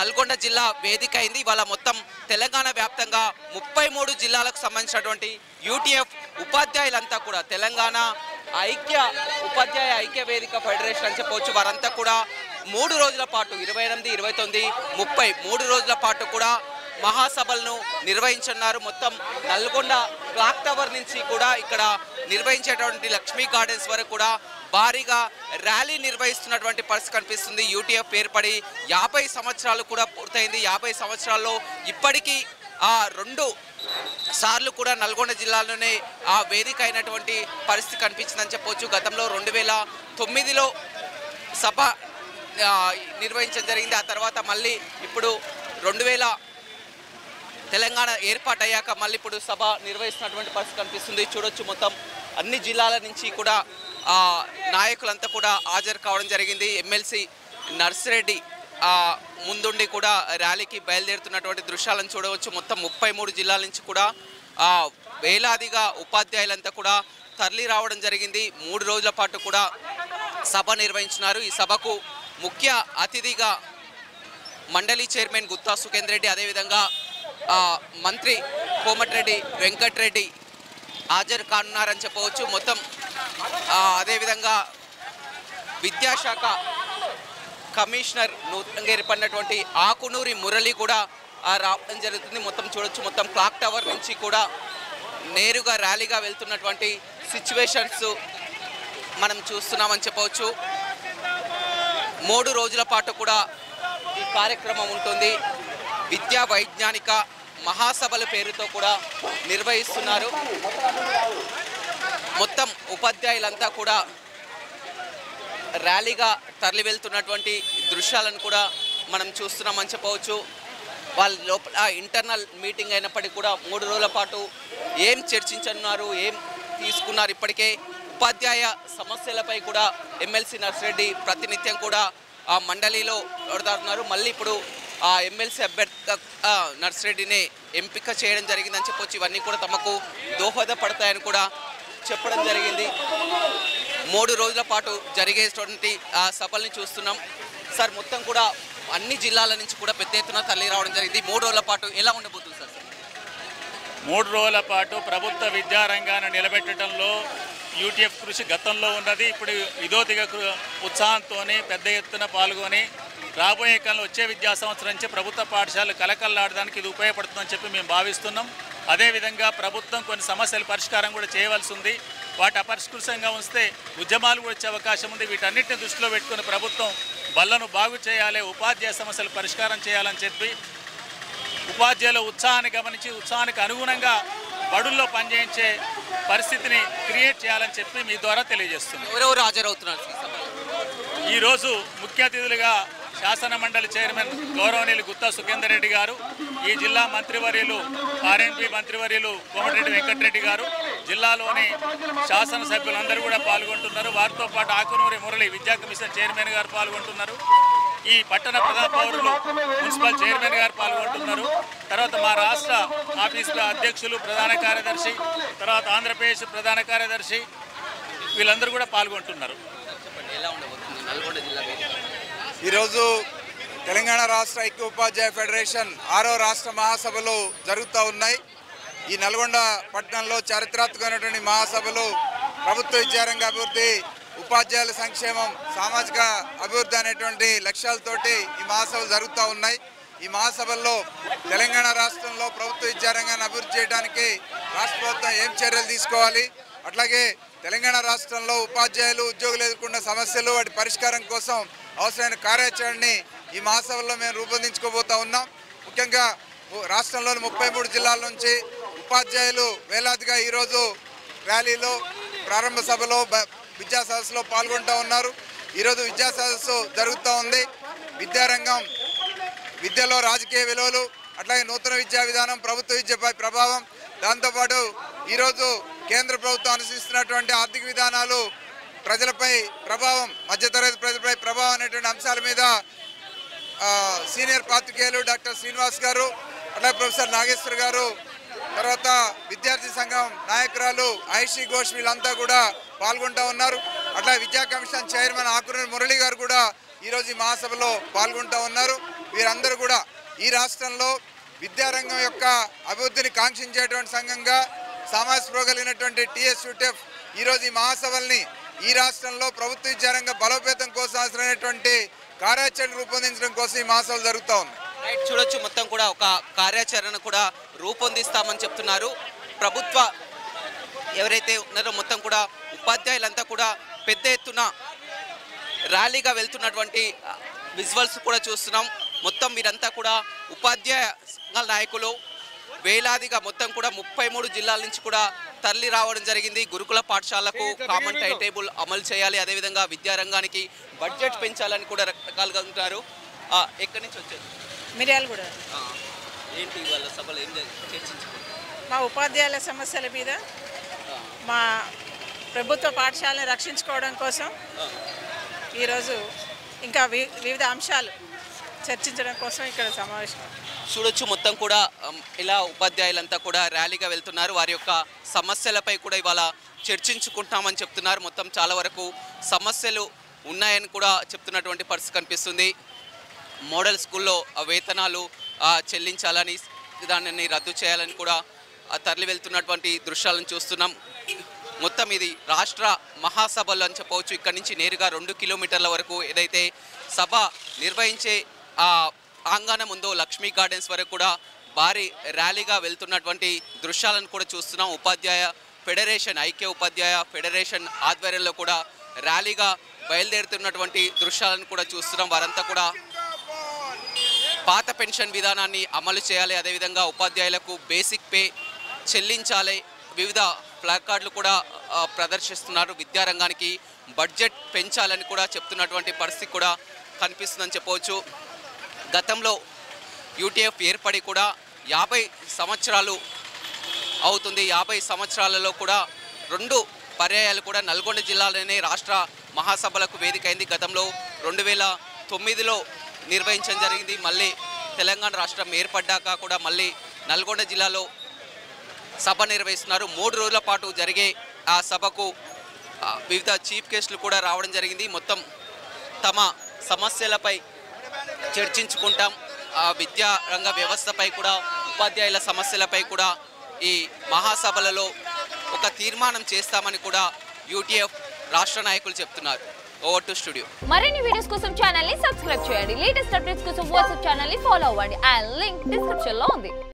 నల్గొండ జిల్లా వేదిక అయింది. ఇవాళ మొత్తం తెలంగాణ వ్యాప్తంగా 33 జిల్లాలకు సంబంధించినటువంటి యూటీఎఫ్ ఉపాధ్యాయులంతా కూడా తెలంగాణ ఉపాధ్యాయ ఐక్య వేదిక ఫెడరేషన్ అని చెప్పవచ్చు. వారంతా కూడా 3 రోజుల పాటు 28, 29, 30 3 రోజుల పాటు కూడా మహాసభలను నిర్వహించున్నారు. మొత్తం నల్గొండ క్లాక్ టవర్ నుంచి కూడా ఇక్కడ నిర్వహించేటువంటి లక్ష్మీ గార్డెన్స్ వరకు కూడా భారీగా ర్యాలీ నిర్వహిస్తున్నటువంటి పరిస్థితి కనిపిస్తుంది. యూటీఎఫ్ ఏర్పడి 50 సంవత్సరాలు కూడా పూర్తయింది. 50 సంవత్సరాల్లో ఇప్పటికీ 2 సార్లు కూడా నల్గొండ జిల్లాలోనే వేదిక అయినటువంటి పరిస్థితి కనిపించిందని చెప్పవచ్చు. గతంలో 2009లో సభ నిర్వహించడం జరిగింది. ఆ తర్వాత మళ్ళీ ఇప్పుడు 2000 తెలంగాణ ఏర్పాటయ్యాక మళ్ళీ ఇప్పుడు సభ నిర్వహిస్తున్నటువంటి పరిస్థితి కనిపిస్తుంది. చూడొచ్చు మొత్తం అన్ని జిల్లాల నుంచి కూడా నాయకులంతా కూడా హాజరు కావడం జరిగింది. ఎమ్మెల్సీ నర్సిరెడ్డి ముందుండి కూడా ర్యాలీకి బయలుదేరుతున్నటువంటి దృశ్యాలను చూడవచ్చు. మొత్తం 33 జిల్లాల నుంచి కూడా వేలాదిగా ఉపాధ్యాయులంతా కూడా తరలి రావడం జరిగింది. 3 రోజుల పాటు కూడా సభ నిర్వహించినారు. ఈ సభకు ముఖ్య అతిథిగా మండలి చైర్మన్ గుత్తా సుఖేందర్ రెడ్డి, అదేవిధంగా మంత్రి కోమటిరెడ్డి వెంకటరెడ్డి హాజరు కానున్నారని చెప్పవచ్చు. మొత్తం అదేవిధంగా విద్యాశాఖ కమిషనర్ నూతనంగా ఏర్పడినటువంటి ఆకునూరి మురళి కూడా రావడం జరుగుతుంది. మొత్తం చూడొచ్చు, మొత్తం క్లాక్ టవర్ నుంచి కూడా నేరుగా ర్యాలీగా వెళ్తున్నటువంటి సిచ్యువేషన్స్ మనం చూస్తున్నామని చెప్పవచ్చు. 3 రోజుల పాటు కూడా ఈ కార్యక్రమం ఉంటుంది. విద్యా వైజ్ఞానిక మహాసభల పేరుతో కూడా నిర్వహిస్తున్నారు. మొత్తం ఉపాధ్యాయులంతా కూడా ర్యాలీగా తరలి వెళ్తున్నటువంటి దృశ్యాలను కూడా మనం చూస్తున్నామని చెప్పవచ్చు. వాళ్ళ లోపల ఇంటర్నల్ మీటింగ్ అయినప్పటికీ కూడా 3 రోజుల పాటు ఏం చర్చించనున్నారు, ఏం తీసుకున్నారు, ఇప్పటికే ఉపాధ్యాయ సమస్యలపై కూడా ఎమ్మెల్సీ నర్సిరెడ్డి ప్రతినిత్యం కూడా ఆ మండలిలో ఓడతారున్నారు. మళ్ళీ ఇప్పుడు ఆ ఎమ్మెల్సీ అభ్యర్థి నర్సిరెడ్డిని ఎంపిక చేయడం జరిగిందని చెప్పొచ్చు. ఇవన్నీ కూడా తమకు దోహదపడతాయని కూడా చెప్పడం జరిగింది. 3 రోజుల పాటు జరిగేటువంటి సభల్ని చూస్తున్నాం. సార్, మొత్తం కూడా అన్ని జిల్లాల నుంచి కూడా పెద్ద ఎత్తున తరలి రావడం జరిగింది. 3 రోజుల పాటు ఎలా ఉండబోతుంది సార్? 3 రోజుల పాటు ప్రభుత్వ విద్యారంగాన్ని నిలబెట్టడంలో యూటీఎఫ్ కృషి గతంలో ఉన్నది. ఇప్పుడు ఇదోతిగా ఉత్సాహంతో పెద్ద ఎత్తున పాల్గొని రాబోయే కాలంలో వచ్చే విద్యా సంవత్సరం నుంచి ప్రభుత్వ పాఠశాలలు కలకల్లాడడానికి ఇది ఉపయోగపడుతుందని చెప్పి మేము భావిస్తున్నాం. అదేవిధంగా ప్రభుత్వం కొన్ని సమస్యల పరిష్కారం కూడా చేయవలసి ఉంది. వాటి అపరిష్కృతంగా ఉంచితే ఉద్యమాలు కూడా వచ్చే అవకాశం ఉంది. వీటన్నిటిని దృష్టిలో పెట్టుకుని ప్రభుత్వం బళ్లను బాగు చేయాలి, ఉపాధ్యాయ సమస్యలు పరిష్కారం చేయాలని చెప్పి ఉపాధ్యాయుల ఉత్సాహాన్ని గమనించి ఉత్సాహానికి అనుగుణంగా బడుల్లో పనిచేయించే పరిస్థితిని క్రియేట్ చేయాలని చెప్పి మీ ద్వారా తెలియజేస్తున్నాం. ఎవరెవరు హాజరవుతున్నారు? ఈరోజు ముఖ్య అతిథులుగా శాసన మండలి చైర్మన్ గౌరవనీయులు గుత్తా సుఖేందర్ రెడ్డి గారు, ఈ జిల్లా మంత్రివర్యులు ఆర్ఎండ్బి మంత్రివర్యులు కోమటిరెడ్డి వెంకటరెడ్డి గారు, జిల్లాలోని శాసనసభ్యులందరూ కూడా పాల్గొంటున్నారు. వారితో పాటు ఆకునూరి మురళి విద్యా కమిషన్ చైర్మన్ గారు పాల్గొంటున్నారు. ఈ పట్టణ ప్రధాన పౌరులు మున్సిపల్ చైర్మన్ గారు పాల్గొంటున్నారు. తర్వాత మా రాష్ట్ర ఆఫీసుల అధ్యక్షులు, ప్రధాన కార్యదర్శి, తర్వాత ఆంధ్రప్రదేశ్ ప్రధాన కార్యదర్శి, వీళ్ళందరూ కూడా పాల్గొంటున్నారు. ఈరోజు తెలంగాణ రాష్ట్ర ఐక్య ఉపాధ్యాయ ఫెడరేషన్ 6వ రాష్ట్ర మహాసభలు జరుగుతూ ఉన్నాయి. ఈ నల్గొండ పట్టణంలో చారిత్రాత్మకమైనటువంటి మహాసభలు ప్రభుత్వ విద్యారంగ అభివృద్ధి, ఉపాధ్యాయుల సంక్షేమం, సామాజిక అభివృద్ధి అనేటువంటి లక్ష్యాలతోటి ఈ మహాసభలు జరుగుతూ ఉన్నాయి. ఈ మహాసభల్లో తెలంగాణ రాష్ట్రంలో ప్రభుత్వ విద్యారంగాన్ని అభివృద్ధి చేయడానికి రాష్ట్ర ప్రభుత్వం ఏం చర్యలు తీసుకోవాలి, అట్లాగే తెలంగాణ రాష్ట్రంలో ఉపాధ్యాయులు, ఉద్యోగులు ఎదుర్కొన్న సమస్యలు, వాటి పరిష్కారం కోసం అవసరమైన కార్యాచరణని ఈ మహాసభల్లో మేము రూపొందించుకోబోతూ ఉన్నాం. ముఖ్యంగా రాష్ట్రంలోని 33 జిల్లాల నుంచి ఉపాధ్యాయులు వేలాదిగా ఈరోజు ర్యాలీలో, ప్రారంభ సభలో, విద్యా సదస్సులో పాల్గొంటూ ఉన్నారు. ఈరోజు విద్యా సదస్సు జరుగుతూ ఉంది. విద్యారంగం, విద్యలో రాజకీయ విలువలు, అట్లాగే నూతన విద్యా విధానం, ప్రభుత్వ విద్యపై ప్రభావం, దాంతోపాటు ఈరోజు కేంద్ర ప్రభుత్వం అనుసరిస్తున్నటువంటి ఆర్థిక విధానాలు ప్రజలపై ప్రభావం, మధ్యతరగతి ప్రజలపై ప్రభావం అనేటువంటి అంశాల మీద సీనియర్ పాత్రికేయులు డాక్టర్ శ్రీనివాస్ గారు, అట్లాగే ప్రొఫెసర్ నాగేశ్వర్ గారు, తర్వాత విద్యార్థి సంఘం నాయకురాలు ఐషి ఘోష్ వీళ్ళంతా కూడా పాల్గొంటూ ఉన్నారు. అట్లా విద్యా కమిషన్ చైర్మన్ ఆకునూరి మురళి గారు కూడా ఈరోజు ఈ మహాసభలో పాల్గొంటూ ఉన్నారు. వీరందరూ కూడా ఈ రాష్ట్రంలో విద్యారంగం యొక్క అభివృద్ధిని కాంక్షించేటువంటి సంఘంగా సమాజ స్పృహ కలిగినటువంటి టీఎస్ యూటీఎఫ్ ఈరోజు ఈ మహాసభల్ని ఈ రాష్ట్రంలో ప్రభుత్వ విద్యారంగ బలోపేతం కోసం అవసరమైనటువంటి కార్యాచరణ రూపొందించడం కోసం ఈ మహాసభలు జరుగుతూ ఉన్నాయి. రైట్, చూడొచ్చు మొత్తం కూడా ఒక కార్యాచరణ కూడా రూపొందిస్తామని చెప్తున్నారు. ప్రభుత్వ ఎవరైతే ఉన్నారో మొత్తం కూడా ఉపాధ్యాయులంతా కూడా పెద్ద ఎత్తున ర్యాలీగా వెళ్తున్నటువంటి విజువల్స్ కూడా చూస్తున్నాం. మొత్తం వీరంతా కూడా ఉపాధ్యాయ సంఘాల నాయకులు వేలాదిగా మొత్తం కూడా 33 జిల్లాల నుంచి కూడా తరలి రావడం జరిగింది. గురుకుల పాఠశాలకు కామన్ టైం టేబుల్ అమలు చేయాలి, అదేవిధంగా విద్యారంగానికి బడ్జెట్ పెంచాలని కూడా రకరకాలుగా ఉంటారు. ఎక్కడి నుంచి వచ్చారు? మిర్యాలగూడ. ఏంటి వాళ్ళ సభలు ఏం చర్చించుకుంటారు? మా ఉపాధ్యాయుల సమస్యల మీద, మా ప్రభుత్వ పాఠశాలను రక్షించుకోవడం కోసం ఈరోజు ఇంకా వివిధ అంశాలు చర్చించడం కోసం ఇక్కడ సమావేశం. చూడొచ్చు మొత్తం కూడా ఇలా ఉపాధ్యాయులంతా కూడా ర్యాలీగా వెళ్తున్నారు. వారి యొక్క సమస్యలపై కూడా ఇవాళ చర్చించుకుంటామని చెప్తున్నారు. మొత్తం చాలా వరకు సమస్యలు ఉన్నాయని కూడా చెప్తున్నటువంటి పరిస్థితి కనిపిస్తుంది. మోడల్ స్కూల్లో వేతనాలు చెల్లించాలని, దానిని రద్దు చేయాలని కూడా తరలి వెళ్తున్నటువంటి దృశ్యాలను చూస్తున్నాం. మొత్తం ఇది రాష్ట్ర మహాసభలు అని చెప్పవచ్చు. ఇక్కడి నుంచి నేరుగా 2 కిలోమీటర్ల వరకు ఏదైతే సభ నిర్వహించే ఆంగణం ఉందో లక్ష్మీ గార్డెన్స్ వరకు కూడా భారీ ర్యాలీగా వెళ్తున్నటువంటి దృశ్యాలను కూడా చూస్తున్నాం. ఉపాధ్యాయ ఫెడరేషన్, ఐక్య ఉపాధ్యాయ ఫెడరేషన్ ఆధ్వర్యంలో కూడా ర్యాలీగా బయలుదేరుతున్నటువంటి దృశ్యాలను కూడా చూస్తున్నాం. వారంతా కూడా పాత పెన్షన్ విధానాన్ని అమలు చేయాలి, అదేవిధంగా ఉపాధ్యాయులకు బేసిక్ పే చెల్లించాలి, వివిధ ప్లాకార్డులు కూడా ప్రదర్శిస్తున్నారు. విద్యారంగానికి బడ్జెట్ పెంచాలని కూడా చెప్తున్నటువంటి పరిస్థితి కూడా కనిపిస్తుందని చెప్పవచ్చు. గతంలో యూటీఎఫ్ ఏర్పడి కూడా 50 సంవత్సరాలు అవుతుంది. 50 సంవత్సరాలలో కూడా 2 పర్యాయాలు కూడా నల్గొండ జిల్లాలోనే రాష్ట్ర మహాసభలకు వేదికైంది. గతంలో 2009లో నిర్వహించడం జరిగింది. మళ్ళీ తెలంగాణ రాష్ట్రం ఏర్పడ్డాక కూడా మళ్ళీ నల్గొండ జిల్లాలో సభ నిర్వహిస్తున్నారు. 3 రోజుల పాటు జరిగే ఆ సభకు వివిధ చీఫ్ గెస్టులు కూడా రావడం జరిగింది. మొత్తం తమ సమస్యలపై చర్చించుకుంటాం. విద్యా రంగ వ్యవస్థపై కూడా, ఉపాధ్యాయుల సమస్యలపై కూడా ఈ మహాసభలలో ఒక తీర్మానం చేస్తామని కూడా యూటీఎఫ్ రాష్ట్ర నాయకులు చెప్తున్నారు. Over to studio. మరిన్ని వీడియోస్ కోసం ఛానల్ ని సబ్స్క్రైబ్ చేయండి. లేటెస్ట్ అప్డేట్స్ కోసం వాట్సాప్ ఛానల్ ని ఫాలో అవ్వండి. ఆ లింక్ డిస్క్రిప్షన్ లో ఉంది.